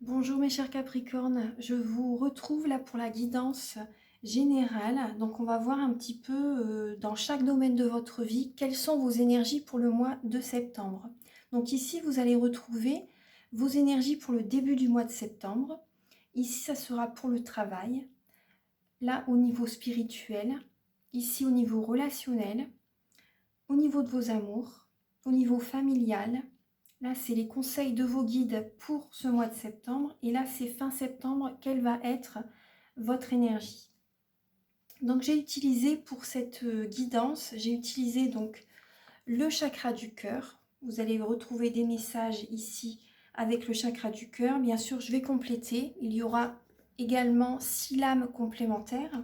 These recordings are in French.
Bonjour mes chers Capricornes, je vous retrouve là pour la guidance générale. Donc on va voir un petit peu dans chaque domaine de votre vie quelles sont vos énergies pour le mois de septembre. Donc ici vous allez retrouver vos énergies pour le début du mois de septembre. Ici ça sera pour le travail, là au niveau spirituel, ici au niveau relationnel, au niveau de vos amours, au niveau familial. Là, c'est les conseils de vos guides pour ce mois de septembre. Et là, c'est fin septembre, quelle va être votre énergie. Donc, j'ai utilisé pour cette guidance, j'ai utilisé donc le chakra du cœur. Vous allez retrouver des messages ici avec le chakra du cœur. Bien sûr, je vais compléter. Il y aura également 6 lames complémentaires.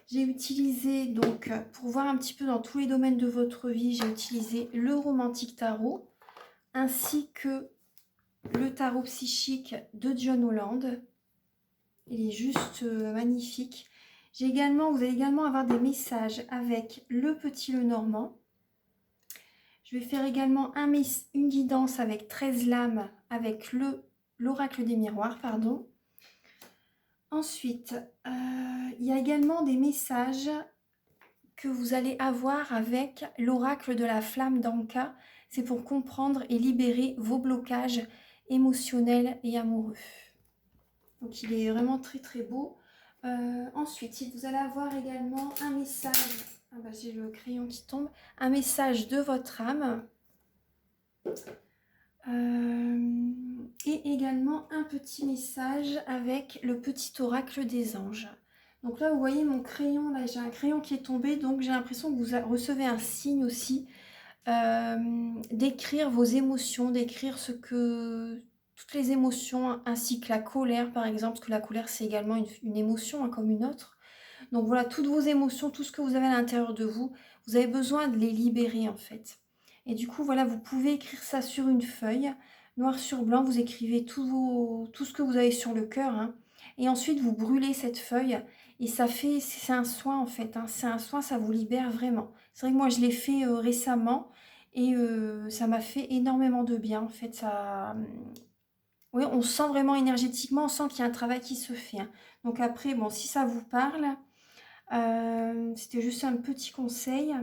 J'ai utilisé donc, pour voir un petit peu dans tous les domaines de votre vie, j'ai utilisé le romantique tarot ainsi que le tarot psychique de John Holland. Il est juste magnifique. Vous allez également avoir des messages avec le petit Lenormand. Je vais faire également une guidance avec 13 lames avec l'oracle des miroirs, pardon. Ensuite, il y a également des messages que vous allez avoir avec l'oracle de la flamme d'Anka. C'est pour comprendre et libérer vos blocages émotionnels et amoureux. Donc il est vraiment très très beau. Ensuite, vous allez avoir également un message. Ah bah, j'ai le crayon qui tombe. Un message de votre âme. Et également un petit message avec le petit oracle des anges. Donc là, vous voyez mon crayon. Là, j'ai un crayon qui est tombé. Donc j'ai l'impression que vous recevez un signe aussi. D'écrire vos émotions, d'écrire toutes les émotions, ainsi que la colère par exemple, parce que la colère c'est également une émotion hein, comme une autre. Donc voilà, toutes vos émotions, tout ce que vous avez à l'intérieur de vous, vous avez besoin de les libérer en fait. Et du coup voilà, vous pouvez écrire ça sur une feuille, noir sur blanc, vous écrivez tout ce que vous avez sur le cœur, hein, et ensuite vous brûlez cette feuille, et c'est un soin en fait, hein, c'est un soin, ça vous libère vraiment. C'est vrai que moi je l'ai fait récemment, et ça m'a fait énormément de bien en fait, oui, on sent vraiment énergétiquement, on sent qu'il y a un travail qui se fait, hein. Donc après, bon, si ça vous parle, c'était juste un petit conseil,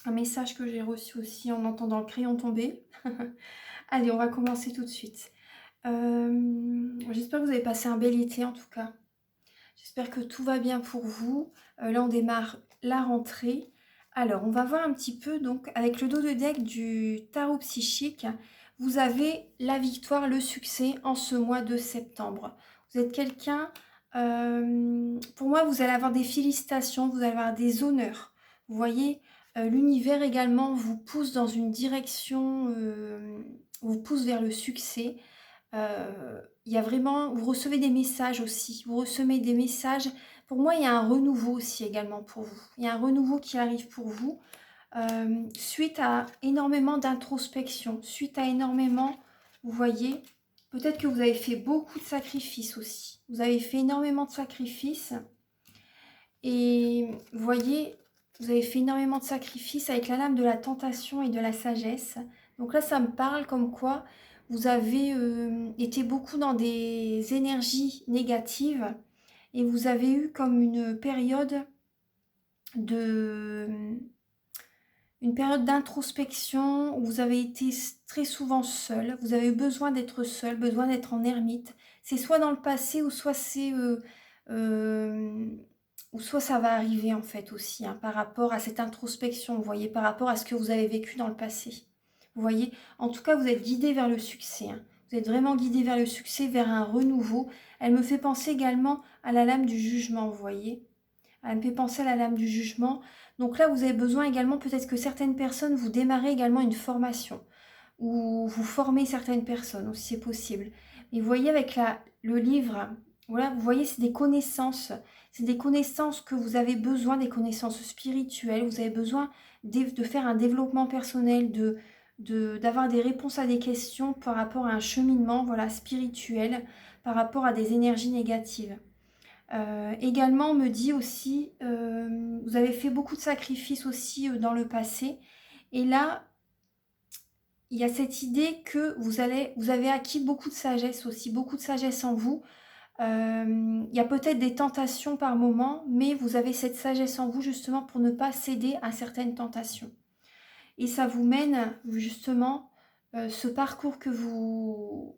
un message que j'ai reçu aussi en entendant le crayon tomber. Allez, on va commencer tout de suite. J'espère que vous avez passé un bel été en tout cas. J'espère que tout va bien pour vous. Là, on démarre la rentrée. Alors, on va voir un petit peu, donc, avec le dos de deck du tarot psychique, vous avez la victoire, le succès en ce mois de septembre. Vous êtes quelqu'un, pour moi, vous allez avoir des félicitations, vous allez avoir des honneurs. Vous voyez, l'univers également vous pousse dans une direction, vous pousse vers le succès. Il y a vraiment, vous recevez des messages aussi, vous recevez des messages. Pour moi, il y a un renouveau aussi également pour vous. Il y a un renouveau qui arrive pour vous suite à énormément d'introspection, suite à énormément, vous voyez, peut-être que vous avez fait beaucoup de sacrifices aussi. Vous avez fait énormément de sacrifices et vous voyez, vous avez fait énormément de sacrifices avec la lame de la tentation et de la sagesse. Donc là, ça me parle comme quoi vous avez été beaucoup dans des énergies négatives et vous avez eu comme de, une période d'introspection où vous avez été très souvent seul. Vous avez eu besoin d'être seul, besoin d'être en ermite. C'est soit dans le passé euh, ou soit ça va arriver en fait aussi, hein, par rapport à cette introspection, vous voyez, par rapport à ce que vous avez vécu dans le passé. Vous voyez, en tout cas, vous êtes guidé vers le succès, hein. Vous êtes vraiment guidé vers le succès, vers un renouveau. Elle me fait penser également à la lame du jugement, vous voyez. Elle me fait penser à la lame du jugement. Donc là, vous avez besoin également, peut-être que certaines personnes, vous démarrez également une formation ou vous formez certaines personnes, aussi c'est possible. Et vous voyez avec le livre, voilà, vous voyez, c'est des connaissances. C'est des connaissances que vous avez besoin, des connaissances spirituelles. Vous avez besoin de faire un développement personnel, d'avoir des réponses à des questions par rapport à un cheminement, voilà, spirituel, par rapport à des énergies négatives. Également, on me dit aussi, vous avez fait beaucoup de sacrifices aussi dans le passé. Et là, il y a cette idée que vous avez acquis beaucoup de sagesse aussi, beaucoup de sagesse en vous. Il y a peut-être des tentations par moment, mais vous avez cette sagesse en vous justement pour ne pas céder à certaines tentations. Et ça vous mène justement, ce parcours que vous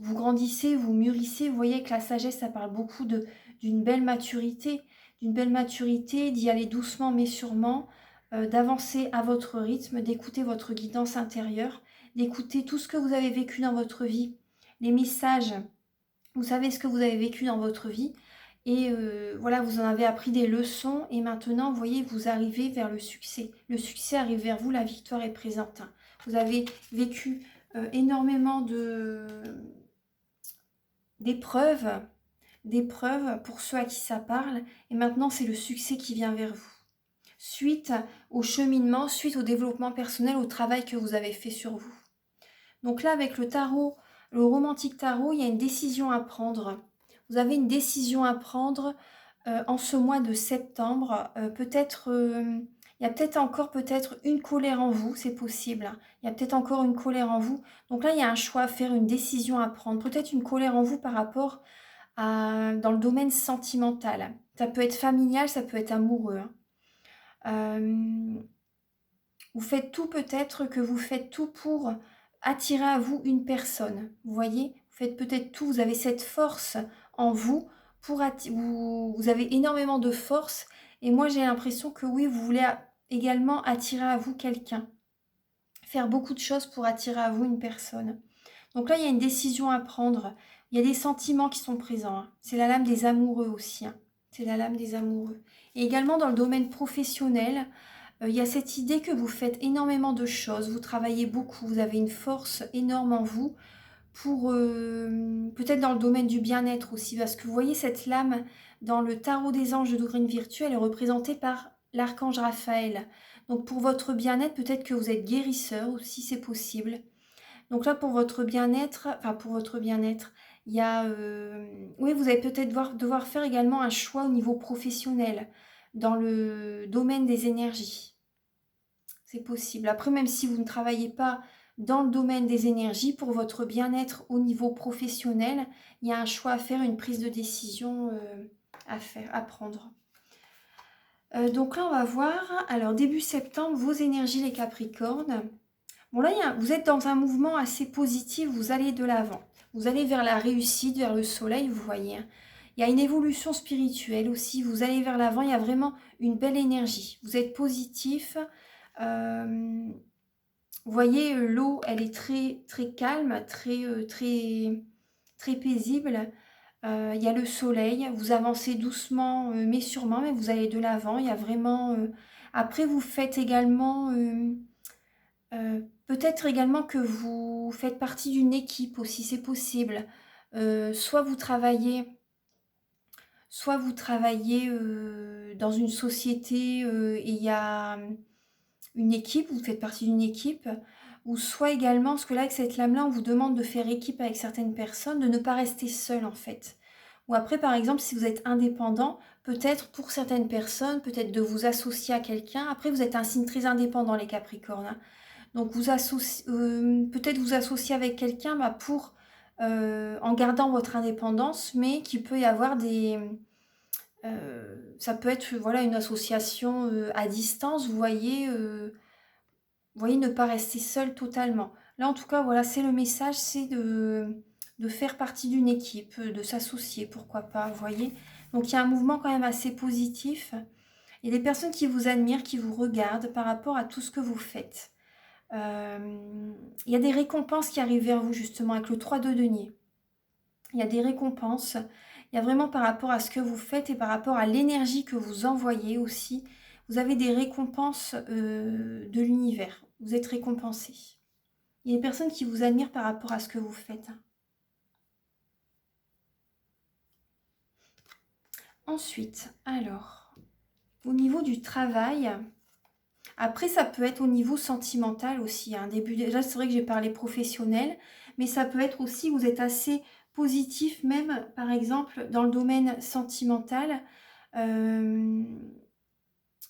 grandissez, vous mûrissez. Vous voyez que la sagesse, ça parle beaucoup d'une belle maturité, d'y aller doucement mais sûrement, d'avancer à votre rythme, d'écouter votre guidance intérieure, d'écouter tout ce que vous avez vécu dans votre vie, les messages. Vous savez ce que vous avez vécu dans votre vie et voilà, vous en avez appris des leçons et maintenant, vous voyez, vous arrivez vers le succès. Le succès arrive vers vous, la victoire est présente. Vous avez vécu énormément d'épreuves, d'épreuves pour ceux à qui ça parle et maintenant, c'est le succès qui vient vers vous. Suite au cheminement, suite au développement personnel, au travail que vous avez fait sur vous. Donc là, avec le tarot, le romantique tarot, il y a une décision à prendre. Vous avez une décision à prendre en ce mois de septembre. Il y a peut-être encore une colère en vous, c'est possible. Il y a peut-être encore une colère en vous. Donc là, il y a un choix à faire, une décision à prendre. Peut-être une colère en vous par rapport dans le domaine sentimental. Ça peut être familial, ça peut être amoureux. Vous faites tout peut-être que vous faites tout pour attirer à vous une personne. Vous voyez, vous faites peut-être tout, vous avez cette force en vous, vous avez énormément de force. Et moi, j'ai l'impression que oui, vous voulez également attirer à vous quelqu'un. Faire beaucoup de choses pour attirer à vous une personne. Donc là, il y a une décision à prendre. Il y a des sentiments qui sont présents. Hein. C'est la lame des amoureux aussi. Hein. C'est la lame des amoureux. Et également dans le domaine professionnel, il y a cette idée que vous faites énormément de choses, vous travaillez beaucoup, vous avez une force énorme en vous pour peut-être dans le domaine du bien-être aussi, parce que vous voyez cette lame dans le tarot des anges de Dorine Virtue, elle est représentée par l'archange Raphaël. Donc pour votre bien-être, peut-être que vous êtes guérisseur aussi, c'est possible. Donc là pour votre bien-être, il y a, oui, vous allez peut-être devoir faire également un choix au niveau professionnel, dans le domaine des énergies. C'est possible. Après, même si vous ne travaillez pas dans le domaine des énergies, pour votre bien-être au niveau professionnel, il y a un choix à faire, une prise de décision à prendre. Donc là, on va voir. Alors, début septembre, vos énergies, les Capricornes. Bon, là, vous êtes dans un mouvement assez positif, vous allez de l'avant. Vous allez vers la réussite, vers le soleil, vous voyez. Hein. Il y a une évolution spirituelle aussi, vous allez vers l'avant, il y a vraiment une belle énergie. Vous êtes positif. Vous voyez, l'eau, elle est très, très calme, très paisible. Il y a le soleil, vous avancez doucement mais sûrement, mais vous allez de l'avant. Il y a vraiment... Après, vous faites également... peut-être également que vous faites partie d'une équipe aussi, c'est possible. Soit vous travaillez dans une société et il y a une équipe, vous faites partie d'une équipe, ou soit également, parce que là, avec cette lame-là, on vous demande de faire équipe avec certaines personnes, de ne pas rester seul en fait. Ou après, par exemple, si vous êtes indépendant, peut-être pour certaines personnes, peut-être de vous associer à quelqu'un. Après, vous êtes un signe très indépendant, les Capricornes. Hein. Donc, peut-être vous associer avec quelqu'un en gardant votre indépendance, mais qu'il peut y avoir ça peut être voilà, une association à distance, vous voyez, ne pas rester seul totalement. Là, en tout cas, voilà, c'est le message, c'est de faire partie d'une équipe, de s'associer, pourquoi pas, vous voyez. Donc, il y a un mouvement quand même assez positif. Il y a des personnes qui vous admirent, qui vous regardent par rapport à tout ce que vous faites. Il y a des récompenses qui arrivent vers vous, justement, avec le 3 de denier. Il y a des récompenses. Il y a vraiment par rapport à ce que vous faites et par rapport à l'énergie que vous envoyez aussi. Vous avez des récompenses de l'univers. Vous êtes récompensé. Il y a des personnes qui vous admirent par rapport à ce que vous faites. Ensuite, alors, au niveau du travail, après ça peut être au niveau sentimental aussi. Hein. Déjà, c'est vrai que j'ai parlé professionnel, mais ça peut être aussi, vous êtes assez positif, même par exemple dans le domaine sentimental.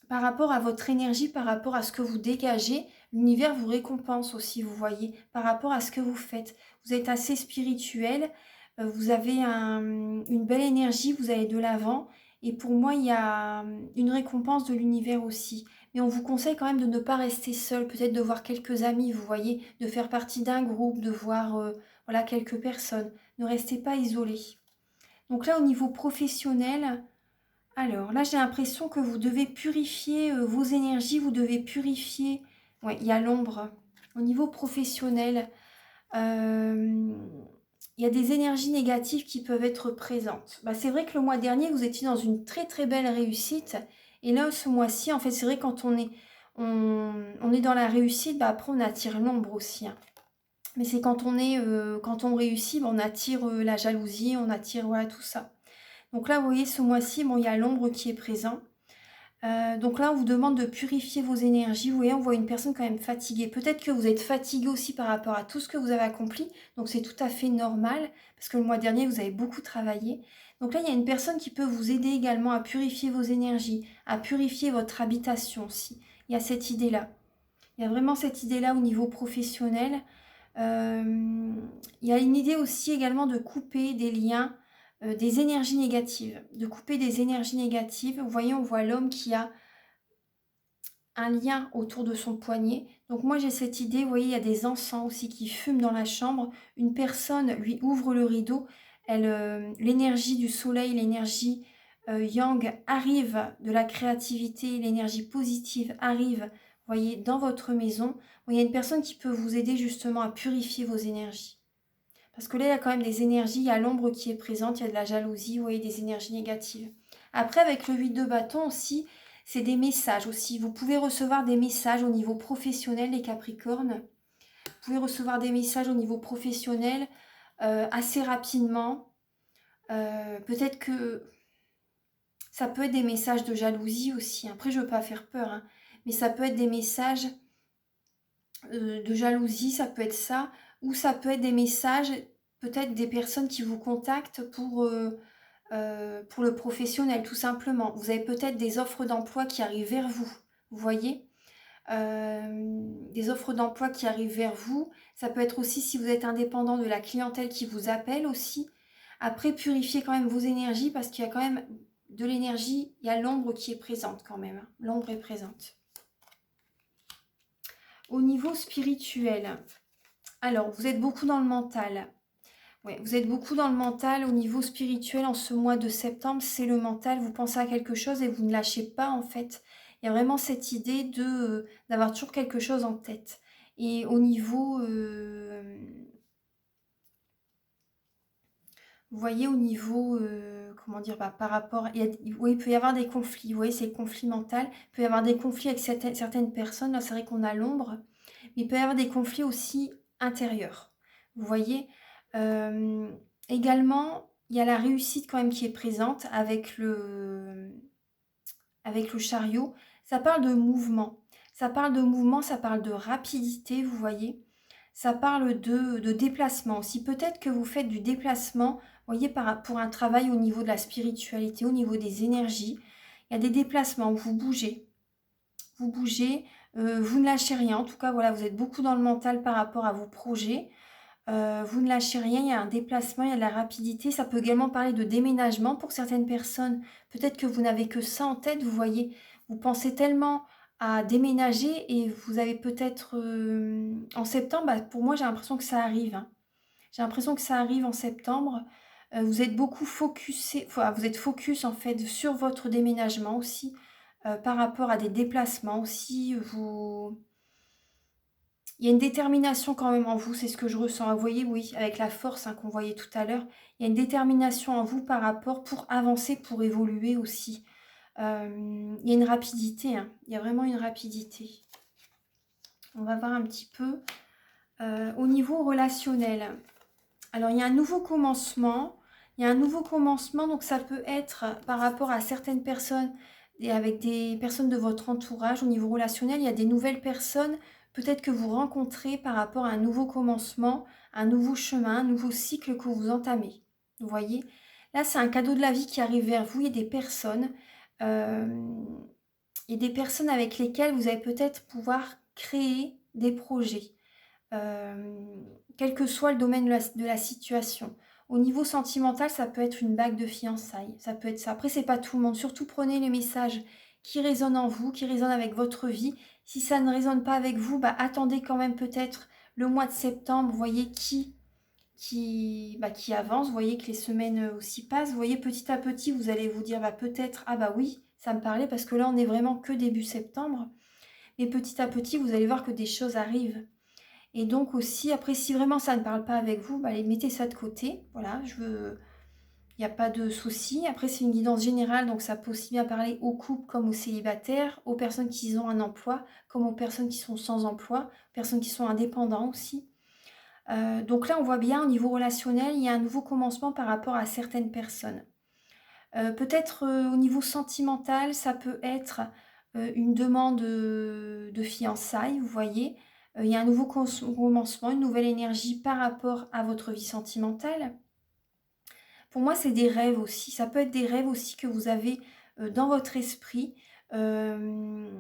par rapport à votre énergie, par rapport à ce que vous dégagez, l'univers vous récompense aussi, vous voyez, par rapport à ce que vous faites. Vous êtes assez spirituel, vous avez une belle énergie, vous allez de l'avant. Et pour moi, il y a une récompense de l'univers aussi. Mais on vous conseille quand même de ne pas rester seul, peut-être de voir quelques amis, vous voyez, de faire partie d'un groupe, de voir voilà, quelques personnes. Ne restez pas isolé. Donc là, au niveau professionnel, alors là, j'ai l'impression que vous devez purifier vos énergies, vous devez purifier. Ouais, il y a l'ombre. Au niveau professionnel, euh, il y a des énergies négatives qui peuvent être présentes. Bah, c'est vrai que le mois dernier, vous étiez dans une très très belle réussite. Et là, ce mois-ci, en fait, c'est vrai quand on est dans la réussite, bah, après on attire l'ombre aussi, hein. Mais c'est quand on réussit, bah, on attire la jalousie, on attire voilà, tout ça. Donc là, vous voyez, ce mois-ci, bon, il y a l'ombre qui est présent. Donc là, on vous demande de purifier vos énergies. Vous voyez, on voit une personne quand même fatiguée. Peut-être que vous êtes fatigué aussi par rapport à tout ce que vous avez accompli. Donc c'est tout à fait normal, parce que le mois dernier, vous avez beaucoup travaillé. Donc là, il y a une personne qui peut vous aider également à purifier vos énergies, à purifier votre habitation aussi. Il y a cette idée-là. Il y a vraiment cette idée-là au niveau professionnel. Il y a une idée aussi également de couper des liens, des énergies négatives, de couper des énergies négatives. Vous voyez, on voit l'homme qui a un lien autour de son poignet. Donc moi j'ai cette idée, vous voyez, il y a des encens aussi qui fument dans la chambre. Une personne lui ouvre le rideau, l'énergie du soleil, l'énergie yang arrive de la créativité, l'énergie positive arrive, vous voyez, dans votre maison. Il y a une personne qui peut vous aider justement à purifier vos énergies. Parce que là, il y a quand même des énergies, il y a l'ombre qui est présente, il y a de la jalousie, vous voyez, des énergies négatives. Après, avec le 8 de bâton aussi, c'est des messages aussi. Vous pouvez recevoir des messages au niveau professionnel, les Capricornes. Vous pouvez recevoir des messages au niveau professionnel assez rapidement. Peut-être que ça peut être des messages de jalousie aussi. Après, je ne veux pas faire peur, hein, mais ça peut être des messages de jalousie, ça peut être ça. Ou ça peut être des messages, peut-être des personnes qui vous contactent pour le professionnel, tout simplement. Vous avez peut-être des offres d'emploi qui arrivent vers vous, vous voyez. Des offres d'emploi qui arrivent vers vous. Ça peut être aussi si vous êtes indépendant de la clientèle qui vous appelle aussi. Après, purifiez quand même vos énergies parce qu'il y a quand même de l'énergie, il y a l'ombre qui est présente quand même, hein. L'ombre est présente. Au niveau spirituel, alors vous êtes beaucoup dans le mental. Ouais, vous êtes beaucoup dans le mental au niveau spirituel en ce mois de septembre, c'est le mental, vous pensez à quelque chose et vous ne lâchez pas en fait. Il y a vraiment cette idée d'avoir toujours quelque chose en tête. Et au niveau, vous voyez, au niveau, comment dire, bah, par rapport, oui, il peut y avoir des conflits, vous voyez, c'est le conflit mental. Il peut y avoir des conflits avec certaines personnes, là c'est vrai qu'on a l'ombre, mais il peut y avoir des conflits aussi intérieurs. Vous voyez. Euh, Également, il y a la réussite quand même qui est présente avec le chariot. Ça parle de mouvement. Ça parle de mouvement, ça parle de rapidité, vous voyez. Ça parle de déplacement aussi. Peut-être que vous faites du déplacement, vous voyez, pour un travail au niveau de la spiritualité, au niveau des énergies. Il y a des déplacements, vous bougez. Vous bougez, vous ne lâchez rien. En tout cas, voilà, vous êtes beaucoup dans le mental par rapport à vos projets. Vous ne lâchez rien, il y a un déplacement, il y a de la rapidité. Ça peut également parler de déménagement pour certaines personnes. Peut-être que vous n'avez que ça en tête, vous voyez. Vous pensez tellement à déménager et vous avez peut-être en septembre, bah, pour moi j'ai l'impression que ça arrive, hein. J'ai l'impression que ça arrive en septembre. Vous êtes beaucoup focusé, enfin, vous êtes focus en fait sur votre déménagement aussi, par rapport à des déplacements aussi. Il y a une détermination quand même en vous, c'est ce que je ressens. Vous voyez, oui, avec la force hein, qu'on voyait tout à l'heure, il y a une détermination en vous par rapport pour avancer, pour évoluer aussi. Il y a une rapidité, hein, il y a vraiment une rapidité. On va voir un petit peu au niveau relationnel. Alors, il y a un nouveau commencement. Il y a un nouveau commencement, donc ça peut être par rapport à certaines personnes et avec des personnes de votre entourage au niveau relationnel. Il y a des nouvelles personnes, peut-être que vous rencontrez par rapport à un nouveau commencement, un nouveau chemin, un nouveau cycle que vous entamez. Vous voyez? Là, c'est un cadeau de la vie qui arrive vers vous. Il y a des personnes. euh, et des personnes avec lesquelles vous allez peut-être pouvoir créer des projets, quel que soit le domaine de la situation. Au niveau sentimental, ça peut être une bague de fiançailles, ça peut être ça. Après, c'est pas tout le monde. Surtout, prenez les messages qui résonnent en vous, qui résonnent avec votre vie. Si ça ne résonne pas avec vous, bah, attendez quand même peut-être le mois de septembre. Vous voyez qui avance. Vous voyez que les semaines aussi passent. Vous voyez, petit à petit, vous allez vous dire, bah, peut-être, ah bah oui, ça me parlait, parce que là, on est vraiment que début septembre. Mais petit à petit, vous allez voir que des choses arrivent. Et donc aussi, après, si vraiment ça ne parle pas avec vous, bah, allez, mettez ça de côté. Voilà, il n'y a pas de souci. Après, c'est une guidance générale, donc ça peut aussi bien parler aux couples comme aux célibataires, aux personnes qui ont un emploi, comme aux personnes qui sont sans emploi, aux personnes qui sont indépendants aussi. Donc là, on voit bien au niveau relationnel, il y a un nouveau commencement par rapport à certaines personnes. Peut-être au niveau sentimental, ça peut être une demande de fiançailles, vous voyez. Il y a un nouveau commencement, une nouvelle énergie par rapport à votre vie sentimentale. Pour moi, c'est des rêves aussi. Ça peut être des rêves aussi que vous avez dans votre esprit. Euh,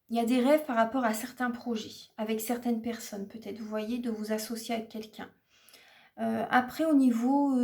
il y a des rêves par rapport à certains projets, avec certaines personnes peut-être, vous voyez, de vous associer avec quelqu'un. Après, au niveau...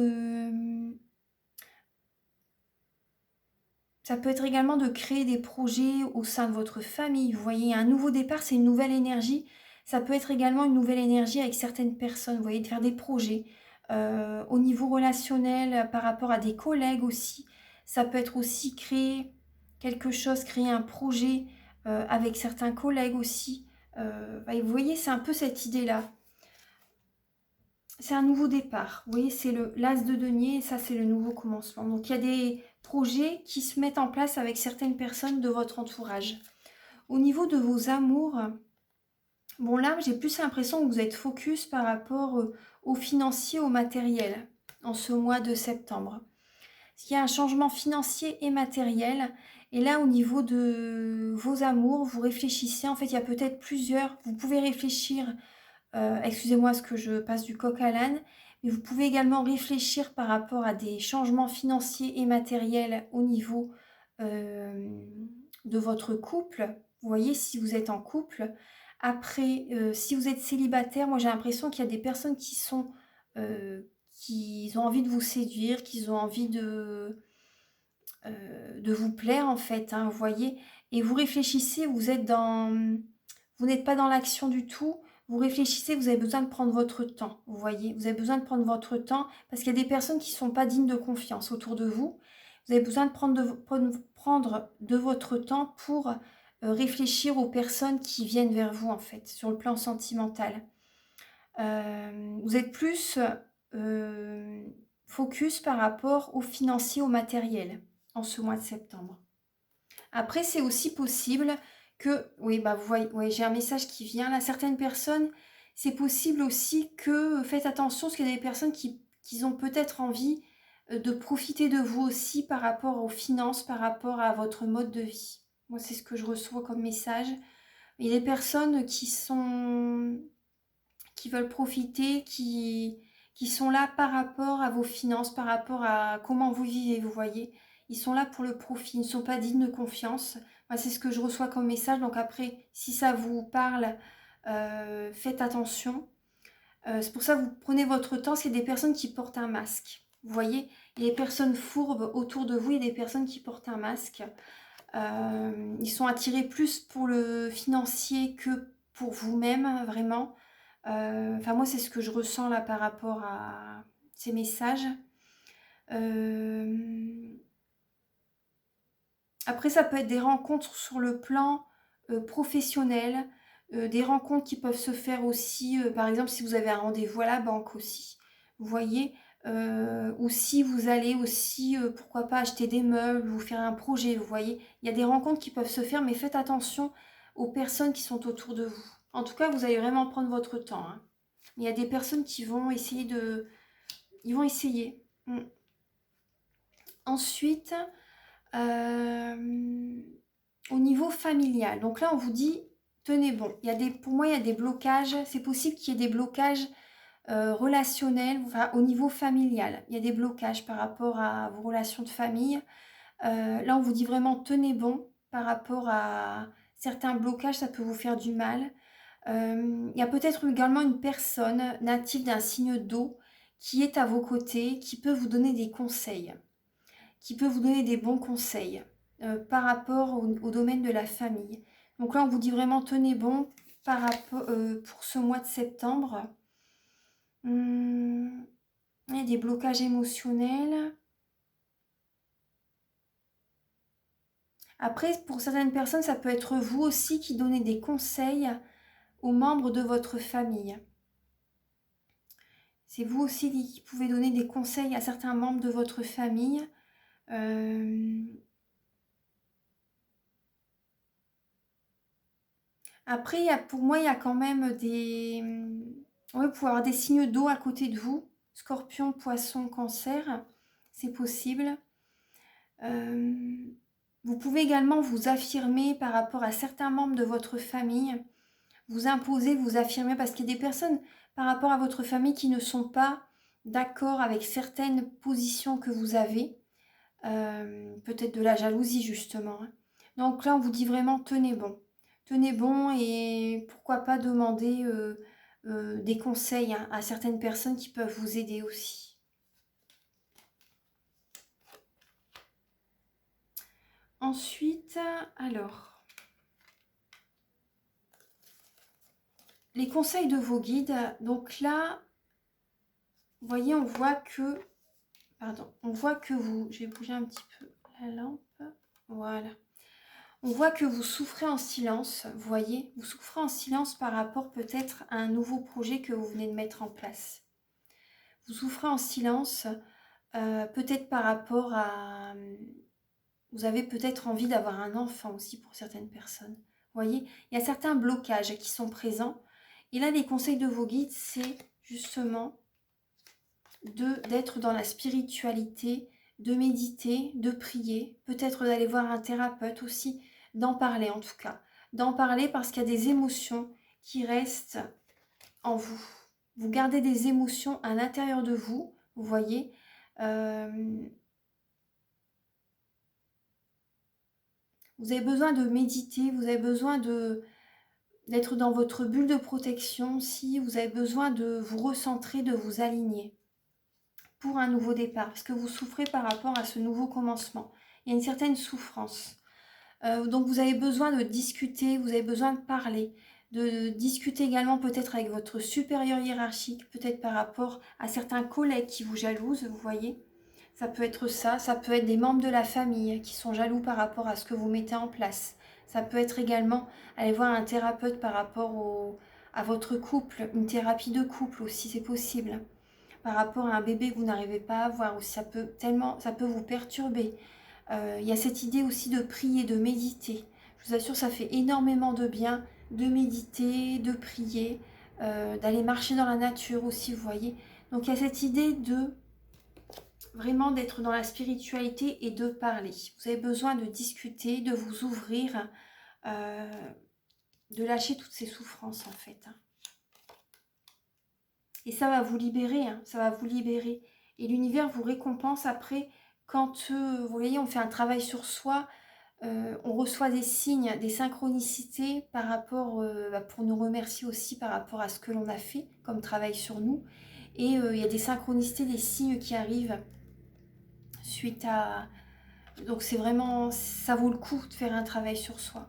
ça peut être également de créer des projets au sein de votre famille. Vous voyez, un nouveau départ, c'est une nouvelle énergie. Ça peut être également une nouvelle énergie avec certaines personnes. Vous voyez, de faire des projets. Au niveau relationnel, par rapport à des collègues aussi. Ça peut être aussi créer quelque chose, créer un projet avec certains collègues aussi. Vous voyez, c'est un peu cette idée-là. C'est un nouveau départ. Vous voyez, c'est l'as de denier et ça, c'est le nouveau commencement. Donc, il y a des projets qui se mettent en place avec certaines personnes de votre entourage. Au niveau de vos amours, bon là, j'ai plus l'impression que vous êtes focus par rapport au financier, au matériel en ce mois de septembre. Il y a un changement financier et matériel. Et là, au niveau de vos amours, vous réfléchissez. En fait, il y a peut-être plusieurs. Vous pouvez réfléchir. Excusez-moi ce que je passe du coq à l'âne, mais vous pouvez également réfléchir par rapport à des changements financiers et matériels au niveau de votre couple. Vous voyez, si vous êtes en couple. Après, si vous êtes célibataire, moi j'ai l'impression qu'il y a des personnes qui ont envie de vous séduire, qui ont envie de vous plaire en fait, hein, vous voyez. Et vous réfléchissez, vous n'êtes pas dans l'action du tout. Vous réfléchissez, vous avez besoin de prendre votre temps, vous voyez. Vous avez besoin de prendre votre temps parce qu'il y a des personnes qui ne sont pas dignes de confiance autour de vous. Vous avez besoin de prendre de votre temps pour réfléchir aux personnes qui viennent vers vous, en fait, sur le plan sentimental. Vous êtes plus focus par rapport au financier, au matériel, en ce mois de septembre. Après, c'est aussi possible que, oui, bah vous voyez, ouais, j'ai un message qui vient là. Certaines personnes, c'est possible aussi que, faites attention, parce qu'il y a des personnes qui ont peut-être envie de profiter de vous aussi par rapport aux finances, par rapport à votre mode de vie. Moi, c'est ce que je reçois comme message. Il y a des personnes qui veulent profiter, qui sont là par rapport à vos finances, par rapport à comment vous vivez, vous voyez. Ils sont là pour le profit, ils ne sont pas dignes de confiance. Moi, c'est ce que je reçois comme message. Donc après, si ça vous parle, faites attention. C'est pour ça que vous prenez votre temps. C'est des personnes qui portent un masque. Vous voyez, il y a des personnes fourbes autour de vous, il y a des personnes qui portent un masque. Ils sont attirés plus pour le financier que pour vous-même, vraiment. Enfin, moi, c'est ce que je ressens là par rapport à ces messages. Après, ça peut être des rencontres sur le plan professionnel, des rencontres qui peuvent se faire aussi, par exemple, si vous avez un rendez-vous à la banque aussi, vous voyez, ou si vous allez aussi, pourquoi pas, acheter des meubles ou faire un projet, vous voyez. Il y a des rencontres qui peuvent se faire, mais faites attention aux personnes qui sont autour de vous. En tout cas, vous allez vraiment prendre votre temps, hein. Il y a des personnes qui vont essayer de... Ils vont essayer. Ensuite, au niveau familial. Donc là, on vous dit, tenez bon. Pour moi, il y a des blocages. C'est possible qu'il y ait des blocages relationnels, enfin, au niveau familial. Il y a des blocages par rapport à vos relations de famille. Là, on vous dit vraiment, tenez bon. par rapport à certains blocages, ça peut vous faire du mal. Il y a peut-être également une personne native d'un signe d'eau qui est à vos côtés, qui peut vous donner des conseils, qui peut vous donner des bons conseils par rapport au domaine de la famille. Donc là, on vous dit vraiment tenez bon par rapport, pour ce mois de septembre. Il y a des blocages émotionnels. Après, pour certaines personnes, ça peut être vous aussi qui donnez des conseils aux membres de votre famille. C'est vous aussi qui pouvez donner des conseils à certains membres de votre famille. Après, pour moi, il y a quand même des... Oui, vous pouvez avoir des signes d'eau à côté de vous. Scorpion, poisson, cancer, c'est possible. Vous pouvez également vous affirmer par rapport à certains membres de votre famille. Vous imposer, vous affirmer, parce qu'il y a des personnes par rapport à votre famille qui ne sont pas d'accord avec certaines positions que vous avez. Peut-être de la jalousie justement. Donc là, on vous dit vraiment tenez bon. Tenez bon et pourquoi pas demander des conseils à certaines personnes qui peuvent vous aider aussi. Ensuite, alors, les conseils de vos guides. Donc là, vous voyez, on voit que, pardon, on voit que vous, je vais bouger un petit peu la lampe, voilà. On voit que vous souffrez en silence, vous voyez, vous souffrez en silence par rapport peut-être à un nouveau projet que vous venez de mettre en place. Vous souffrez en silence, peut-être par rapport à... Vous avez peut-être envie d'avoir un enfant aussi pour certaines personnes. Vous voyez, il y a certains blocages qui sont présents. Et là, les conseils de vos guides, c'est justement d'être dans la spiritualité, de méditer, de prier, peut-être d'aller voir un thérapeute aussi, d'en parler en tout cas. D'en parler parce qu'il y a des émotions qui restent en vous. Vous gardez des émotions à l'intérieur de vous, vous voyez. Vous avez besoin de méditer, vous avez besoin d'être dans votre bulle de protection, si vous avez besoin de vous recentrer, de vous aligner pour un nouveau départ, parce que vous souffrez par rapport à ce nouveau commencement. Il y a une certaine souffrance. Donc vous avez besoin de discuter, vous avez besoin de parler, de discuter également peut-être avec votre supérieur hiérarchique, peut-être par rapport à certains collègues qui vous jalousent, vous voyez. Ça peut être ça peut être des membres de la famille qui sont jaloux par rapport à ce que vous mettez en place. Ça peut être également aller voir un thérapeute par rapport à votre couple, une thérapie de couple aussi, c'est possible. Par rapport à un bébé que vous n'arrivez pas à avoir, ou ça peut vous perturber. Il y a cette idée aussi de prier, de méditer. Je vous assure, ça fait énormément de bien de méditer, de prier, d'aller marcher dans la nature aussi, vous voyez. Donc il y a cette idée de vraiment d'être dans la spiritualité et de parler. Vous avez besoin de discuter, de vous ouvrir, de lâcher toutes ces souffrances en fait. Et ça va vous libérer, ça va vous libérer. Et l'univers vous récompense après quand, vous voyez, on fait un travail sur soi, on reçoit des signes, des synchronicités par rapport, pour nous remercier aussi par rapport à ce que l'on a fait comme travail sur nous. Et il y a des synchronicités, des signes qui arrivent suite à... Donc c'est vraiment, ça vaut le coup de faire un travail sur soi.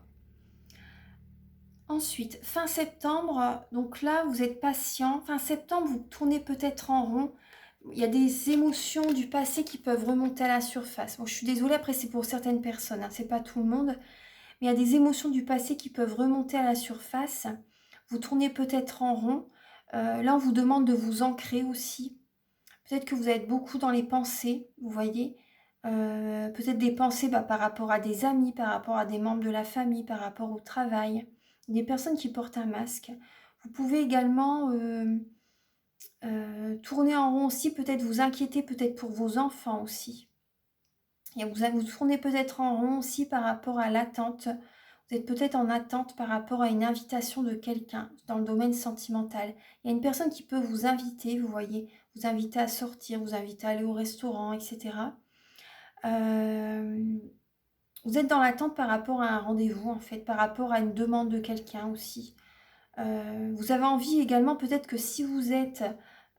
Ensuite, fin septembre, donc là vous êtes patient. Fin septembre, vous tournez peut-être en rond. Il y a des émotions du passé qui peuvent remonter à la surface. Bon, je suis désolée, après c'est pour certaines personnes, c'est pas tout le monde. Mais il y a des émotions du passé qui peuvent remonter à la surface. Vous tournez peut-être en rond. Là, on vous demande de vous ancrer aussi. Peut-être que vous êtes beaucoup dans les pensées, vous voyez. Peut-être des pensées par rapport à des amis, par rapport à des membres de la famille, par rapport au travail. Des personnes qui portent un masque. Vous pouvez également tourner en rond aussi, peut-être vous inquiéter peut-être pour vos enfants aussi. Et vous tournez peut-être en rond aussi par rapport à l'attente. Vous êtes peut-être en attente par rapport à une invitation de quelqu'un dans le domaine sentimental. Il y a une personne qui peut vous inviter, vous voyez, vous inviter à sortir, vous inviter à aller au restaurant, etc. Vous êtes dans l'attente par rapport à un rendez-vous, en fait, par rapport à une demande de quelqu'un aussi. Vous avez envie également, peut-être que si vous êtes...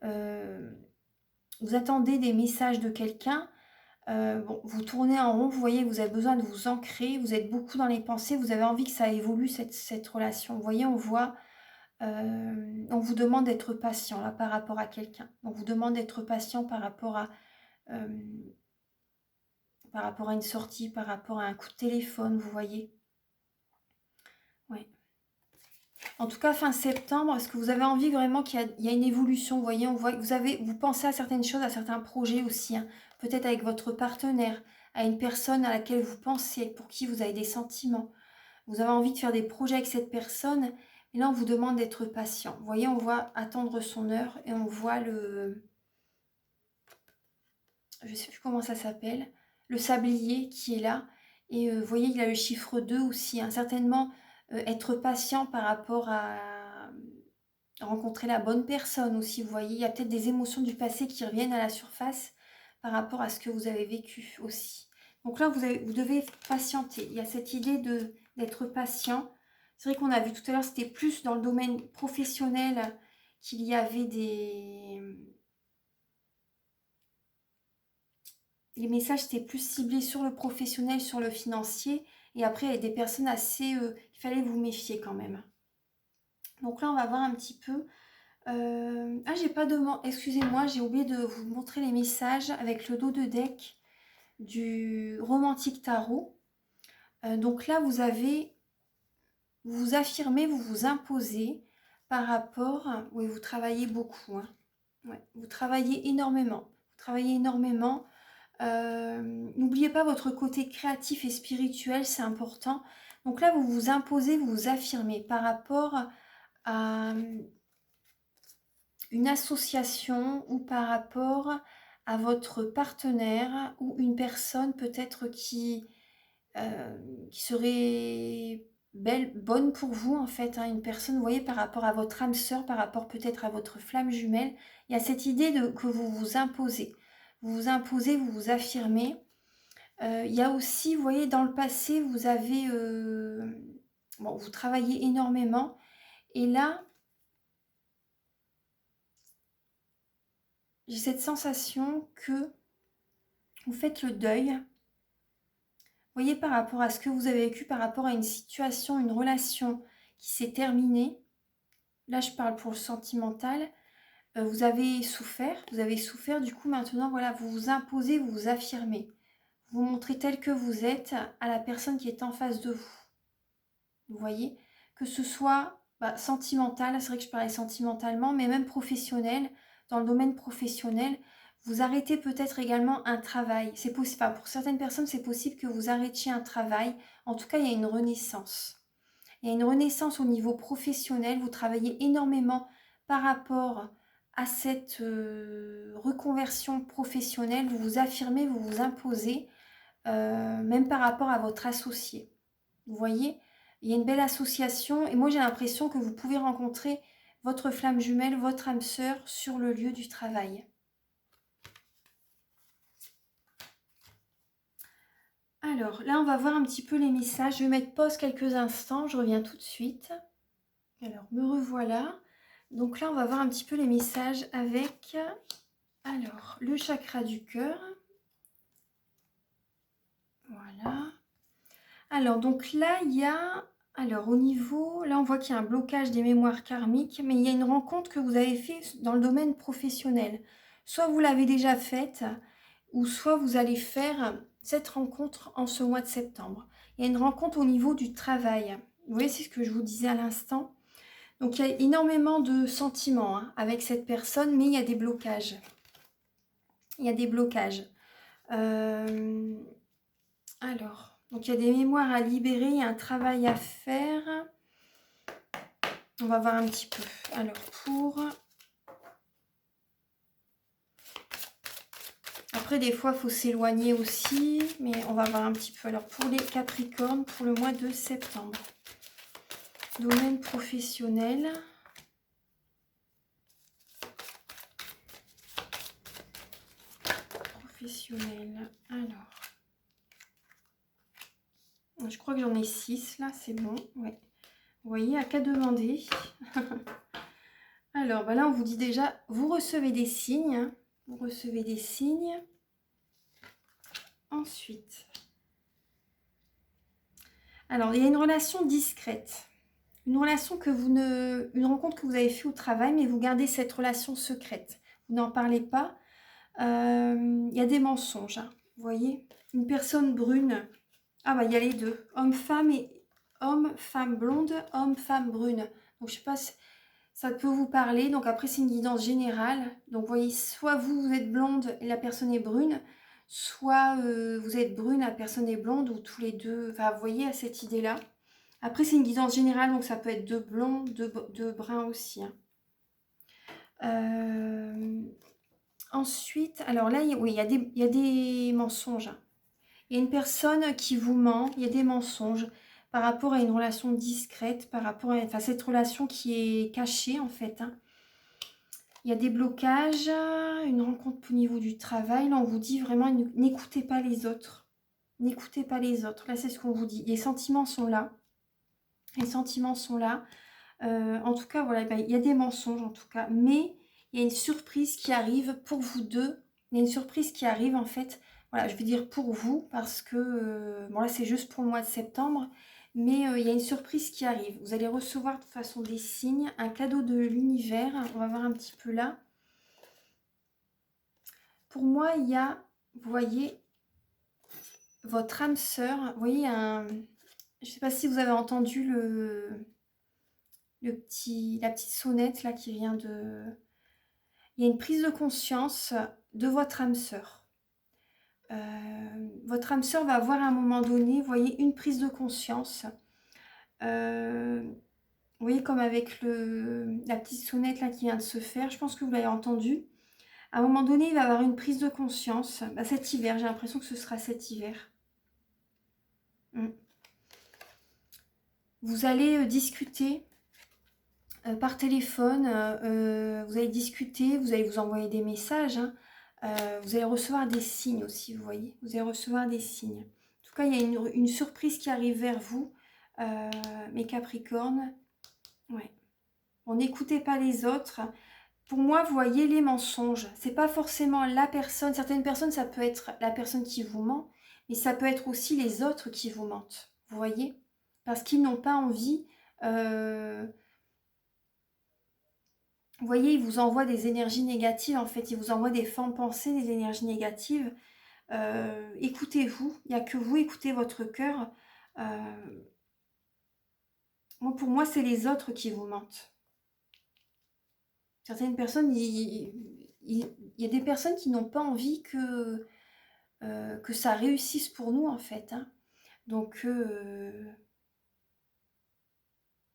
vous attendez des messages de quelqu'un, bon, vous tournez en rond, vous voyez, vous avez besoin de vous ancrer, vous êtes beaucoup dans les pensées, vous avez envie que ça évolue, cette relation. Vous voyez, on voit, on vous demande d'être patient là, par rapport à quelqu'un. On vous demande d'être patient euh, par rapport à une sortie, par rapport à un coup de téléphone, vous voyez. Ouais. En tout cas, fin septembre, est-ce que vous avez envie vraiment qu'il y a une évolution? Vous voyez, on voit que vous pensez à certaines choses, à certains projets aussi, hein. Peut-être avec votre partenaire, à une personne à laquelle vous pensez, pour qui vous avez des sentiments. Vous avez envie de faire des projets avec cette personne, et là, on vous demande d'être patient. Vous voyez, on voit attendre son heure, et on voit je ne sais plus comment ça s'appelle, le sablier qui est là. Et vous voyez, il a le chiffre 2 aussi, hein. Certainement, être patient par rapport à rencontrer la bonne personne aussi, vous voyez. Il y a peut-être des émotions du passé qui reviennent à la surface par rapport à ce que vous avez vécu aussi. Donc là, vous devez patienter. Il y a cette idée d'être patient. C'est vrai qu'on a vu tout à l'heure, c'était plus dans le domaine professionnel qu'il y avait les messages étaient plus ciblés sur le professionnel, sur le financier. Et après, il y a des personnes assez... il fallait vous méfier quand même. Donc là, on va voir un petit peu. Ah, j'ai pas demandé... Excusez-moi, j'ai oublié de vous montrer les messages avec le dos de deck du Romantique Tarot. Donc là, vous vous affirmez, vous vous imposez par rapport... Oui, vous travaillez beaucoup, hein. Ouais, vous travaillez énormément. Vous travaillez énormément. N'oubliez pas votre côté créatif et spirituel, c'est important. Donc là, vous vous imposez, vous vous affirmez par rapport à une association ou par rapport à votre partenaire ou une personne peut-être qui serait bonne pour vous en fait, hein, une personne, vous voyez, par rapport à votre âme sœur, par rapport peut-être à votre flamme jumelle. Il y a cette idée que vous vous imposez. Vous vous imposez, vous vous affirmez. Il y a aussi, vous voyez, dans le passé, vous avez... bon, vous travaillez énormément. Et là, j'ai cette sensation que vous faites le deuil. Vous voyez, par rapport à ce que vous avez vécu, par rapport à une situation, une relation qui s'est terminée. Là, je parle pour le sentimental. Vous avez souffert. Du coup, maintenant, voilà, vous vous imposez, vous vous affirmez. Vous vous montrez tel que vous êtes à la personne qui est en face de vous. Vous voyez, que ce soit sentimental, c'est vrai que je parlais sentimentalement, mais même professionnel, dans le domaine professionnel, vous arrêtez peut-être également un travail. C'est possible, enfin, pour certaines personnes, c'est possible que vous arrêtiez un travail. En tout cas, il y a une renaissance. Il y a une renaissance au niveau professionnel. Vous travaillez énormément par rapport à cette reconversion professionnelle. Vous vous affirmez, vous vous imposez, même par rapport à votre associé. Vous voyez, il y a une belle association et moi j'ai l'impression que vous pouvez rencontrer votre flamme jumelle, votre âme sœur sur le lieu du travail. Alors là, on va voir un petit peu les messages. Je vais mettre pause quelques instants, je reviens tout de suite. Alors, me revoilà. Donc là, on va voir un petit peu les messages avec alors le chakra du cœur. Voilà. Alors, donc là, il y a... Alors, au niveau... Là, on voit qu'il y a un blocage des mémoires karmiques, mais il y a une rencontre que vous avez faite dans le domaine professionnel. Soit vous l'avez déjà faite, ou soit vous allez faire cette rencontre en ce mois de septembre. Il y a une rencontre au niveau du travail. Vous voyez, c'est ce que je vous disais à l'instant. Donc, il y a énormément de sentiments hein, avec cette personne, mais il y a des blocages. Il y a des blocages. Alors, donc il y a des mémoires à libérer, il y a un travail à faire. On va voir un petit peu. Alors, Après, des fois, il faut s'éloigner aussi, mais on va voir un petit peu. Alors, pour les Capricornes, pour le mois de septembre. Domaine professionnel. Professionnel. Alors. Je crois que j'en ai 6 là, c'est bon. Ouais. Vous voyez, à qu'à demander. Alors, bah là, on vous dit déjà, vous recevez des signes. Hein. Vous recevez des signes. Ensuite, alors, il y a une relation discrète. Une relation que vous ne... Une rencontre que vous avez fait au travail, mais vous gardez cette relation secrète. Vous n'en parlez pas. Il y a des mensonges. Hein. Vous voyez, une personne brune. Ah bah, il y a les deux. Homme-femme et homme-femme blonde, homme-femme brune. Donc, je sais pas si ça peut vous parler. Donc, après, c'est une guidance générale. Donc, vous voyez, soit vous, vous êtes blonde et la personne est brune, soit vous êtes brune, la personne est blonde, ou tous les deux. Enfin, vous voyez, à cette idée-là. Après, c'est une guidance générale, donc ça peut être de blond, de brun aussi. Hein. Ensuite, alors là, oui, il y a des mensonges. Hein. Il y a une personne qui vous ment, il y a des mensonges par rapport à une relation discrète, par rapport à enfin, cette relation qui est cachée en fait. Hein. Il y a des blocages, une rencontre au niveau du travail. Là, on vous dit vraiment, n'écoutez pas les autres. N'écoutez pas les autres. Là, c'est ce qu'on vous dit. Les sentiments sont là. Les sentiments sont là. En tout cas, voilà, il y a des mensonges en tout cas. Mais il y a une surprise qui arrive pour vous deux. Il y a une surprise qui arrive en fait. Voilà, je vais dire pour vous parce que, bon là, c'est juste pour le mois de septembre. Mais il y a une surprise qui arrive. Vous allez recevoir de toute façon des signes, un cadeau de l'univers. On va voir un petit peu là. Pour moi, il y a, vous voyez, votre âme sœur. Vous voyez, je ne sais pas si vous avez entendu la petite sonnette là qui vient de... Il y a une prise de conscience de votre âme sœur. Votre âme sœur va avoir à un moment donné, vous voyez, une prise de conscience. Vous voyez, comme avec la petite sonnette là qui vient de se faire, je pense que vous l'avez entendu. À un moment donné, il va avoir une prise de conscience. Bah, cet hiver, j'ai l'impression que ce sera cet hiver. Vous allez discuter par téléphone, vous allez discuter, vous allez vous envoyer des messages. Hein. Vous allez recevoir des signes aussi, vous voyez. Vous allez recevoir des signes. En tout cas, il y a une surprise qui arrive vers vous, mes Capricornes. Ouais. Bon, n'écoutez pas les autres. Pour moi, vous voyez les mensonges. C'est pas forcément la personne. Certaines personnes, ça peut être la personne qui vous ment, mais ça peut être aussi les autres qui vous mentent. Vous voyez? Parce qu'ils n'ont pas envie. Vous voyez, ils vous envoient des énergies négatives. En fait, ils vous envoient des formes pensées, des énergies négatives. Écoutez-vous. Il n'y a que vous. Écoutez votre cœur. Pour moi, c'est les autres qui vous mentent. Certaines personnes, il y a des personnes qui n'ont pas envie que ça réussisse pour nous, en fait. Hein. Donc,